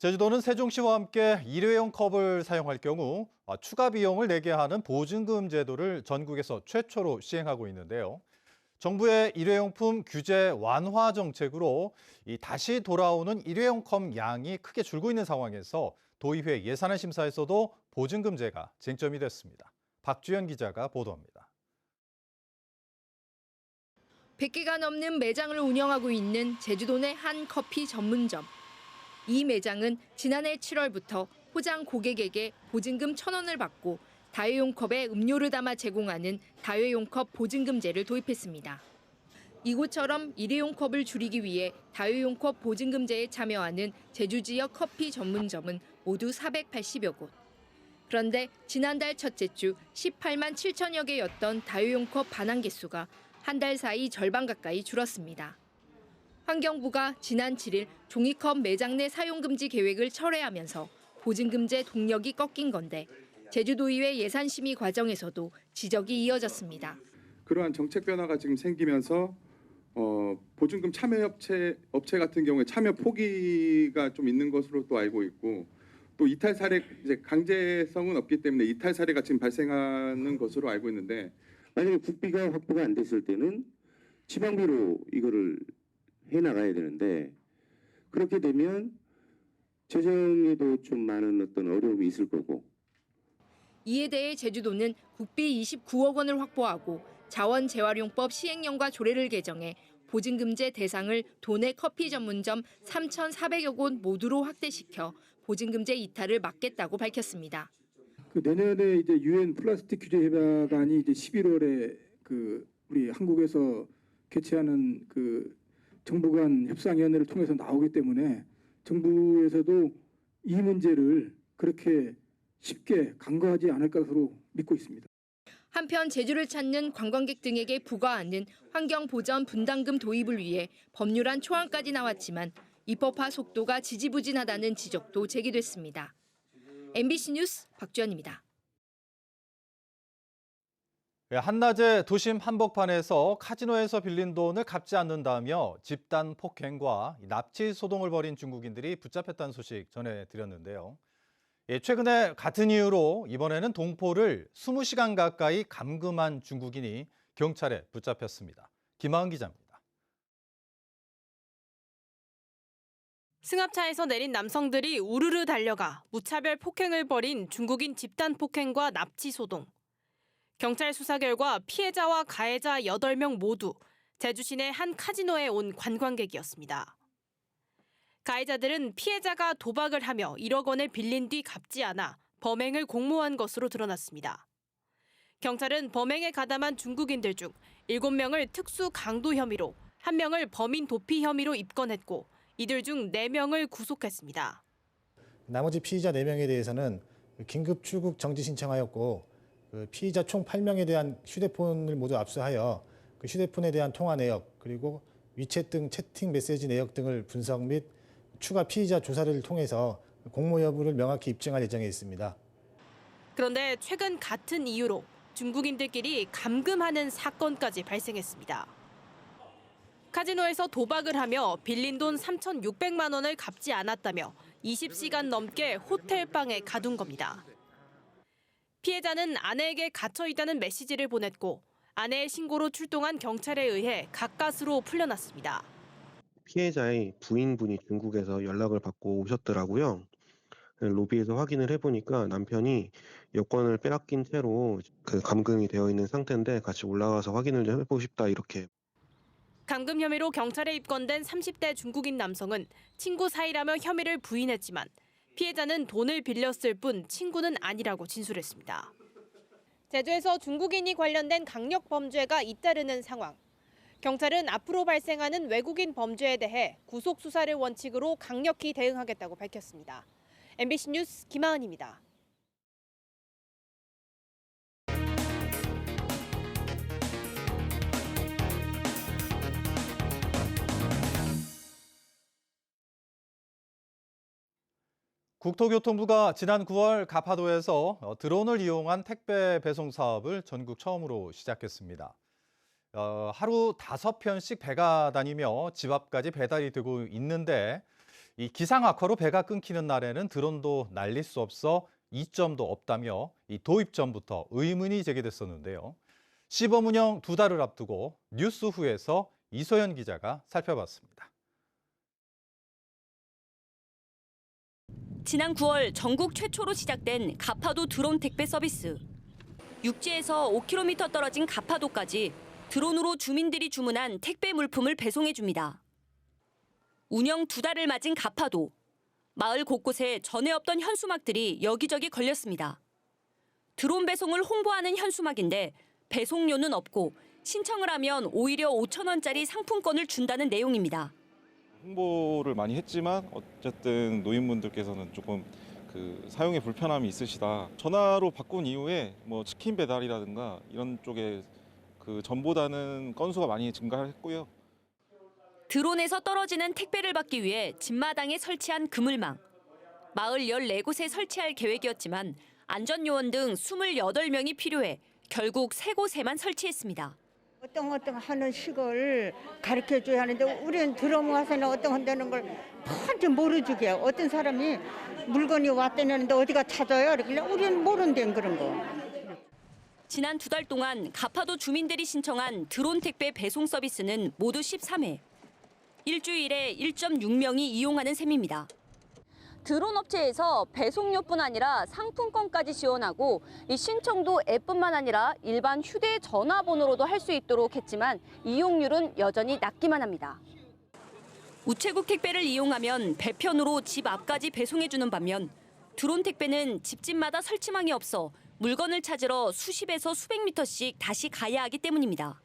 제주도는 세종시와 함께 일회용 컵을 사용할 경우 추가 비용을 내게 하는 보증금 제도를 전국에서 최초로 시행하고 있는데요. 정부의 일회용품 규제 완화 정책으로 다시 돌아오는 일회용 컵 양이 크게 줄고 있는 상황에서 도의회 예산안 심사에서도 보증금제가 쟁점이 됐습니다. 박주연 기자가 보도합니다. 100개가 넘는 매장을 운영하고 있는 제주도 내 한 커피 전문점. 이 매장은 지난해 7월부터 포장 고객에게 보증금 1,000원을 받고 다회용 컵에 음료를 담아 제공하는 다회용 컵 보증금제를 도입했습니다. 이곳처럼 일회용 컵을 줄이기 위해 다회용 컵 보증금제에 참여하는 제주 지역 커피 전문점은 모두 480여 곳. 그런데 지난달 첫째 주 18만 7천여 개였던 다회용 컵 반환 개수가 한 달 사이 절반 가까이 줄었습니다. 환경부가 지난 7일 종이컵 매장 내 사용 금지 계획을 철회하면서 보증금제 동력이 꺾인 건데 제주도의회 예산심의 과정에서도 지적이 이어졌습니다. 그러한 정책 변화가 지금 생기면서 보증금 참여 업체 같은 경우에 참여 포기가 좀 있는 것으로 또 알고 있고 또 이탈 사례 이제 강제성은 없기 때문에 이탈 사례가 지금 발생하는 것으로 알고 있는데 만약에 국비가 확보가 안 됐을 때는 지방비로 이거를 해 나가야 되는데 그렇게 되면 재정에도 좀 많은 어떤 어려움이 있을 거고. 이에 대해 제주도는 국비 29억 원을 확보하고 자원재활용법 시행령과 조례를 개정해 보증금제 대상을 도내 커피 전문점 3,400여 곳 모두로 확대시켜 보증금제 이탈을 막겠다고 밝혔습니다. 내년에 이제 유엔 플라스틱 규제 협약안이 이제 11월에 우리 한국에서 개최하는 정부 간 협상위원회를 통해서 나오기 때문에 정부에서도 이 문제를 그렇게 쉽게 간과하지 않을 것으로 믿고 있습니다. 한편 제주를 찾는 관광객 등에게 부과하는 환경보전 분담금 도입을 위해 법률안 초안까지 나왔지만 입법화 속도가 지지부진하다는 지적도 제기됐습니다. MBC 뉴스 박주연입니다. 한낮에 도심 한복판에서 카지노에서 빌린 돈을 갚지 않는다며 집단 폭행과 납치 소동을 벌인 중국인들이 붙잡혔다는 소식 전해드렸는데요. 최근에 같은 이유로 이번에는 동포를 20시간 가까이 감금한 중국인이 경찰에 붙잡혔습니다. 김하은 기자입니다. 승합차에서 내린 남성들이 우르르 달려가 무차별 폭행을 벌인 중국인 집단 폭행과 납치 소동. 경찰 수사 결과 피해자와 가해자 8명 모두 제주 시내 한 카지노에 온 관광객이었습니다. 가해자들은 피해자가 도박을 하며 1억 원을 빌린 뒤 갚지 않아 범행을 공모한 것으로 드러났습니다. 경찰은 범행에 가담한 중국인들 중 7명을 특수 강도 혐의로, 1명을 범인 도피 혐의로 입건했고 이들 중 4명을 구속했습니다. 나머지 피의자 4명에 대해서는 긴급 출국 정지 신청하였고 피의자 총 8명에 대한 휴대폰을 모두 압수하여 그 휴대폰에 대한 통화 내역 그리고 위챗 등 채팅 메시지 내역 등을 분석 및 추가 피의자 조사를 통해서 공모 여부를 명확히 입증할 예정에 있습니다. 그런데 최근 같은 이유로 중국인들끼리 감금하는 사건까지 발생했습니다. 카지노에서 도박을 하며 빌린 돈 3,600만 원을 갚지 않았다며 20시간 넘게 호텔방에 가둔 겁니다. 피해자는 아내에게 갇혀 있다는 메시지를 보냈고 아내의 신고로 출동한 경찰에 의해 가까스로 풀려났습니다. 피해자의 부인분이 중국에서 연락을 받고 오셨더라고요. 로비에서 확인을 해보니까 남편이 여권을 빼앗긴 채로 감금이 되어 있는 상태인데 같이 올라가서 확인을 좀 해보고 싶다 이렇게. 감금 혐의로 경찰에 입건된 30대 중국인 남성은 친구 사이라며 혐의를 부인했지만 피해자는 돈을 빌렸을 뿐 친구는 아니라고 진술했습니다. 제주에서 중국인이 관련된 강력 범죄가 잇따르는 상황. 경찰은 앞으로 발생하는 외국인 범죄에 대해 구속 수사를 원칙으로 강력히 대응하겠다고 밝혔습니다. MBC 뉴스 김하은입니다. 국토교통부가 지난 9월 가파도에서 드론을 이용한 택배 배송 사업을 전국 처음으로 시작했습니다. 하루 5편씩 배가 다니며 집 앞까지 배달이 되고 있는데 이 기상 악화로 배가 끊기는 날에는 드론도 날릴 수 없어 이점도 없다며 이 도입 전부터 의문이 제기됐었는데요. 시범 운영 2달을 앞두고 뉴스후에서 이소연 기자가 살펴봤습니다. 지난 9월 전국 최초로 시작된 가파도 드론 택배 서비스. 육지에서 5km 떨어진 가파도까지 드론으로 주민들이 주문한 택배 물품을 배송해 줍니다. 운영 2달을 맞은 가파도. 마을 곳곳에 전에 없던 현수막들이 여기저기 걸렸습니다. 드론 배송을 홍보하는 현수막인데 배송료는 없고 신청을 하면 오히려 5,000원짜리 상품권을 준다는 내용입니다. 홍보를 많이 했지만 어쨌든 노인분들께서는 조금 사용에 불편함이 있으시다. 전화로 바꾼 이후에 뭐 치킨 배달이라든가 이런 쪽에 전보다는 건수가 많이 증가했고요. 드론에서 떨어지는 택배를 받기 위해 집마당에 설치한 그물망. 마을 14곳에 설치할 계획이었지만 안전요원 등 28명이 필요해 결국 3곳에만 설치했습니다. 어떤 하는 식을 가르쳐줘야 하는데 우리는 들어모아서는 어떤 한다는 걸 펀치 모르주게 어떤 사람이 물건이 왔다는데 어디가 찾아요? 그러길래 우리는 모른대 그런 거. 지난 2달 동안 가파도 주민들이 신청한 드론 택배 배송 서비스는 모두 13회. 일주일에 1.6명이 이용하는 셈입니다. 드론 업체에서 배송료뿐 아니라 상품권까지 지원하고 이 신청도 앱뿐만 아니라 일반 휴대전화번호로도 할 수 있도록 했지만 이용률은 여전히 낮기만 합니다. 우체국 택배를 이용하면 배편으로 집 앞까지 배송해주는 반면 드론 택배는 집집마다 설치망이 없어 물건을 찾으러 수십에서 수백 미터씩 다시 가야 하기 때문입니다.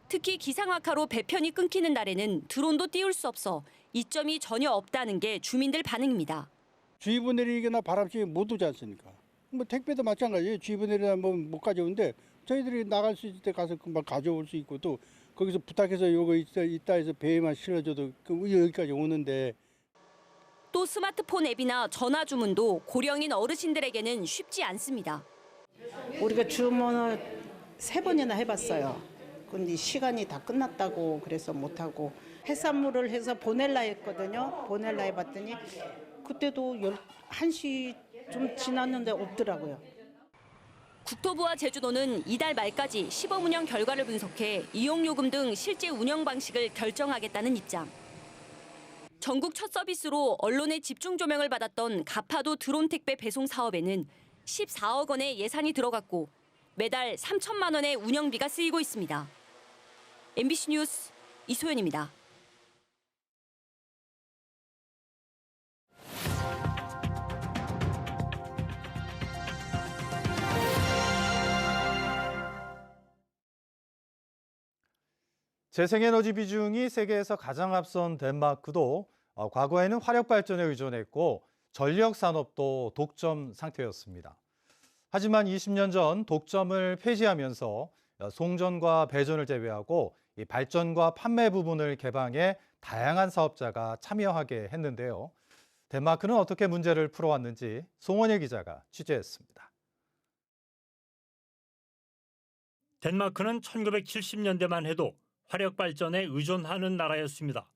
특히 기상악화로 배편이 끊기는 날에는 드론도 띄울 수 없어 이점이 전혀 없다는 게 주민들 반응입니다. 주의보 내리거나 바람쐬기 못 오지 않습니까? 뭐 택배도 마찬가지예요. 주의보 내리다 보면 못 가져오는데 저희들이 나갈 수 있을 때 가서 금방 가져올 수 있고 또 거기서 부탁해서 이거 있다 해서 배에만 실어줘도 여기까지 오는데. 또 스마트폰 앱이나 전화 주문도 고령인 어르신들에게는 쉽지 않습니다. 우리가 주문을 3번이나 해봤어요. 근데 시간이 다 끝났다고 그래서 못하고 해산물을 해서 보낼라 했거든요. 보낼라 해봤더니 그때도 1시 좀 지났는데 없더라고요. 국토부와 제주도는 이달 말까지 시범 운영 결과를 분석해 이용요금 등 실제 운영 방식을 결정하겠다는 입장. 전국 첫 서비스로 언론의 집중 조명을 받았던 가파도 드론 택배 배송 사업에는 14억 원의 예산이 들어갔고 매달 3천만 원의 운영비가 쓰이고 있습니다. MBC 뉴스 이소연입니다. 재생에너지 비중이 세계에서 가장 앞선 덴마크도 과거에는 화력 발전에 의존했고 전력 산업도 독점 상태였습니다. 하지만 20년 전 독점을 폐지하면서 송전과 배전을 제외하고 이 발전과 판매 부분을 개방해 다양한 사업자가 참여하게 했는데요. 덴마크는 어떻게 문제를 풀어왔는지 송원일 기자가 취재했습니다. 덴마크는 1970년대만 해도 화력 발전에 의존하는 나라였습니다.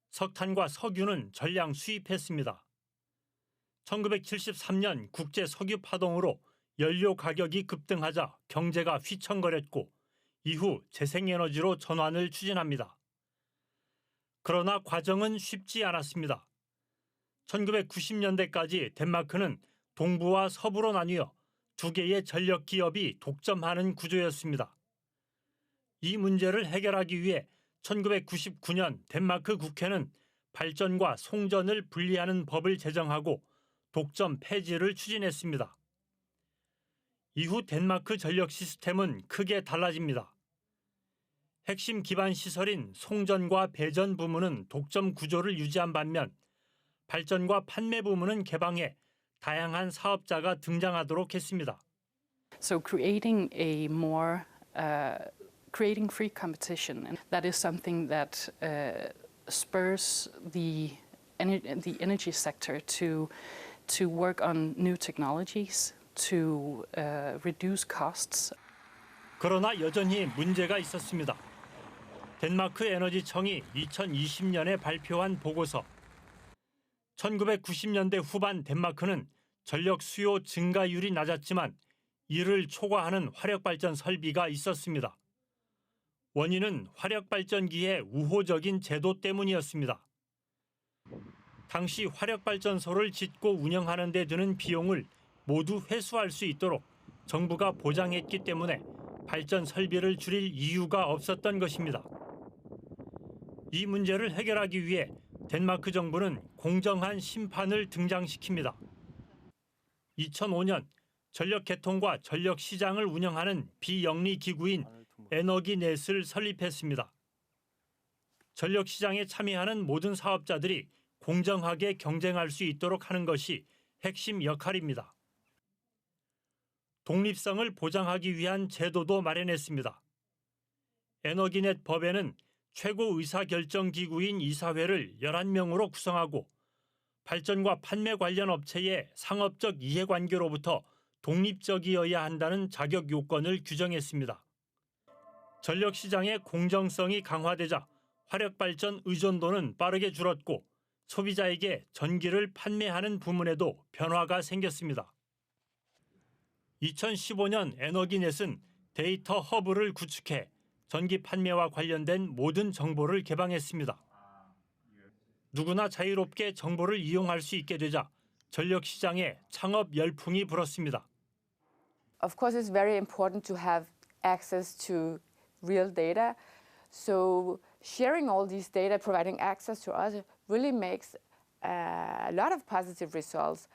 석탄과 석유는 전량 수입했습니다. 1973년 국제 석유 파동으로 연료 가격이 급등하자 경제가 휘청거렸고 이후 재생에너지로 전환을 추진합니다. 그러나 과정은 쉽지 않았습니다. 1990년대까지 덴마크는 동부와 서부로 나뉘어 2개의 전력 기업이 독점하는 구조였습니다. 이 문제를 해결하기 위해 1999년 덴마크 국회는 발전과 송전을 분리하는 법을 제정하고 독점 폐지를 추진했습니다. 이후 덴마크 전력 시스템은 크게 달라집니다. 핵심 기반 시설인 송전과 배전 부문은 독점 구조를 유지한 반면 발전과 판매 부문은 개방해 다양한 사업자가 등장하도록 했습니다. So creating free competition, and that is something that spurs the energy sector to work on new technologies, to reduce costs. 그러나 여전히 문제가 있었습니다. 덴마크 에너지청이 2020년에 발표한 보고서 1990년대 후반 덴마크는 전력 수요 증가율이 낮았지만 이를 초과하는 화력발전 설비가 있었습니다. 원인은 화력발전기의 우호적인 제도 때문이었습니다. 당시 화력발전소를 짓고 운영하는 데 드는 비용을 모두 회수할 수 있도록 정부가 보장했기 때문에 발전 설비를 줄일 이유가 없었던 것입니다. 이 문제를 해결하기 위해 덴마크 정부는 공정한 심판을 등장시킵니다. 2005년 전력 개통과 전력 시장을 운영하는 비영리 기구인 에너기넷을 설립했습니다. 전력 시장에 참여하는 모든 사업자들이 공정하게 경쟁할 수 있도록 하는 것이 핵심 역할입니다. 독립성을 보장하기 위한 제도도 마련했습니다. 에너기넷 법에는 최고 의사결정기구인 이사회를 11명으로 구성하고 발전과 판매 관련 업체의 상업적 이해관계로부터 독립적이어야 한다는 자격 요건을 규정했습니다. 전력시장의 공정성이 강화되자 화력발전 의존도는 빠르게 줄었고 소비자에게 전기를 판매하는 부문에도 변화가 생겼습니다. 2015년 에너기넷은 데이터 허브를 구축해 전기 판매와 관련된 모든 정보를 개방했습니다. 누구나 자유롭게 정보를 이용할 수 있게 되자 전력 시장에 창업 열풍이 불었습니다. Of course, it's very important to have access to real data. So sharing all these data, providing access to us, really makes a lot of positive results,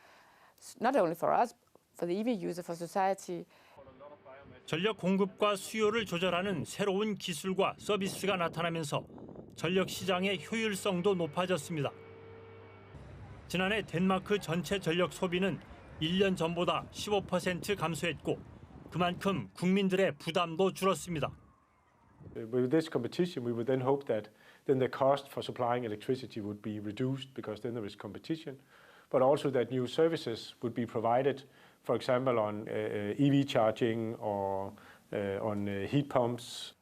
not only for us, for the EV user, for society. 전력 공급과 수요를 조절하는 새로운 기술과 서비스가 나타나면서 전력 시장의 효율성도 높아졌습니다. 지난해 덴마크 전체 전력 소비는 1년 전보다 15% 감소했고 그만큼 국민들의 부담도 줄었습니다. With this competition, we would then hope that then the cost for supplying electricity would be reduced because then there is competition, but also that new services would be provided, for example, on EV charging or on heat pumps.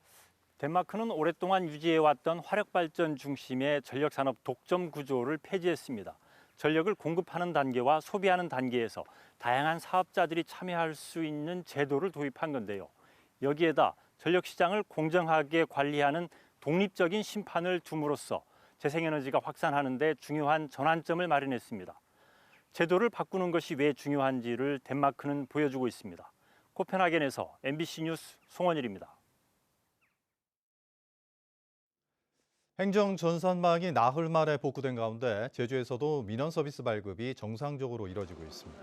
덴마크는 오랫동안 유지해왔던 화력발전 중심의 전력산업 독점 구조를 폐지했습니다. 전력을 공급하는 단계와 소비하는 단계에서 다양한 사업자들이 참여할 수 있는 제도를 도입한 건데요. 여기에다 전력시장을 공정하게 관리하는 독립적인 심판을 둠으로써 재생에너지가 확산하는 데 중요한 전환점을 마련했습니다. 제도를 바꾸는 것이 왜 중요한지를 덴마크는 보여주고 있습니다. 코펜하겐에서 MBC 뉴스 송원일입니다. 행정 전산망이 나흘 만에 복구된 가운데 제주에서도 민원 서비스 발급이 정상적으로 이뤄지고 있습니다.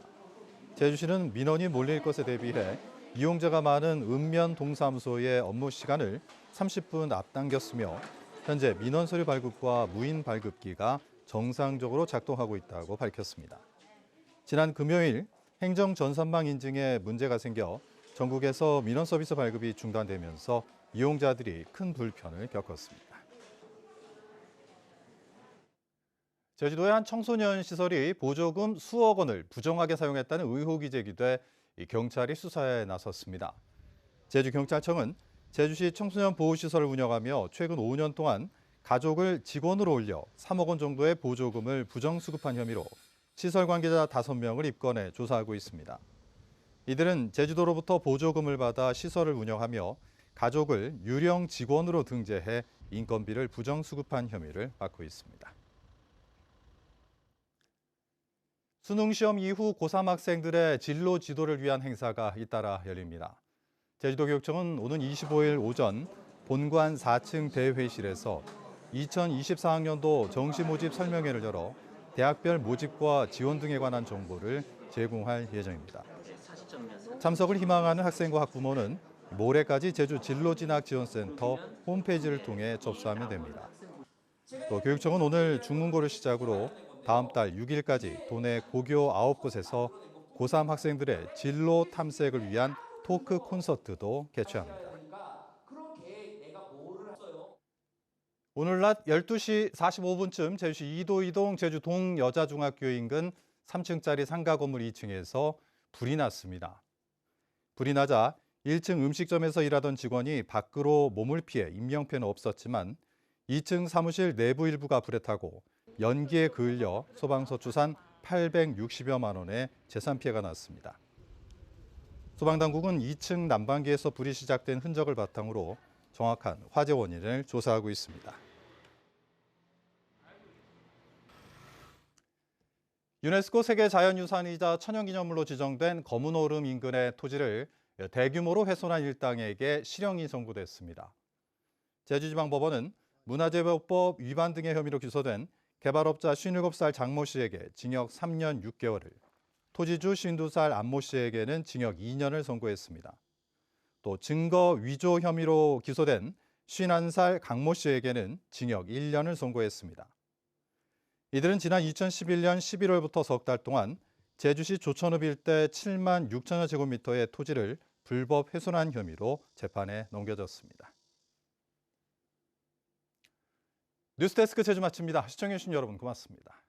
제주시는 민원이 몰릴 것에 대비해 이용자가 많은 읍면 동사무소의 업무 시간을 30분 앞당겼으며 현재 민원 서류 발급과 무인 발급기가 정상적으로 작동하고 있다고 밝혔습니다. 지난 금요일 행정 전산망 인증에 문제가 생겨 전국에서 민원 서비스 발급이 중단되면서 이용자들이 큰 불편을 겪었습니다. 제주도의 한 청소년 시설이 보조금 수억 원을 부정하게 사용했다는 의혹이 제기돼 경찰이 수사에 나섰습니다. 제주경찰청은 제주시 청소년 보호시설을 운영하며 최근 5년 동안 가족을 직원으로 올려 3억 원 정도의 보조금을 부정수급한 혐의로 시설 관계자 5명을 입건해 조사하고 있습니다. 이들은 제주도로부터 보조금을 받아 시설을 운영하며 가족을 유령 직원으로 등재해 인건비를 부정수급한 혐의를 받고 있습니다. 수능 시험 이후 고3 학생들의 진로 지도를 위한 행사가 잇따라 열립니다. 제주도교육청은 오는 25일 오전 본관 4층 대회실에서 2024학년도 정시 모집 설명회를 열어 대학별 모집과 지원 등에 관한 정보를 제공할 예정입니다. 참석을 희망하는 학생과 학부모는 모레까지 제주 진로진학지원센터 홈페이지를 통해 접수하면 됩니다. 또 교육청은 오늘 중문고를 시작으로 다음 달 6일까지 도내 고교 9곳에서 고3 학생들의 진로 탐색을 위한 토크 콘서트도 개최합니다. 오늘 낮 12시 45분쯤 제주시 이도이동 제주 동여자중학교 인근 3층짜리 상가 건물 2층에서 불이 났습니다. 불이 나자 1층 음식점에서 일하던 직원이 밖으로 몸을 피해 인명피해는 없었지만 2층 사무실 내부 일부가 불에 타고 연기에 그을려 소방서 추산 860여만 원의 재산 피해가 났습니다. 소방당국은 2층 난방기에서 불이 시작된 흔적을 바탕으로 정확한 화재 원인을 조사하고 있습니다. 유네스코 세계자연유산이자 천연기념물로 지정된 검은오름 인근의 토지를 대규모로 훼손한 일당에게 실형이 선고됐습니다. 제주지방법원은 문화재보호법 위반 등의 혐의로 기소된 개발업자 57살 장모 씨에게 징역 3년 6개월을, 토지주 52살 안모 씨에게는 징역 2년을 선고했습니다. 또 증거 위조 혐의로 기소된 51살 강모 씨에게는 징역 1년을 선고했습니다. 이들은 지난 2011년 11월부터 석 달 동안 제주시 조천읍 일대 7만 6천여 제곱미터의 토지를 불법 훼손한 혐의로 재판에 넘겨졌습니다. 뉴스데스크 제주 마칩니다. 시청해주신 여러분 고맙습니다.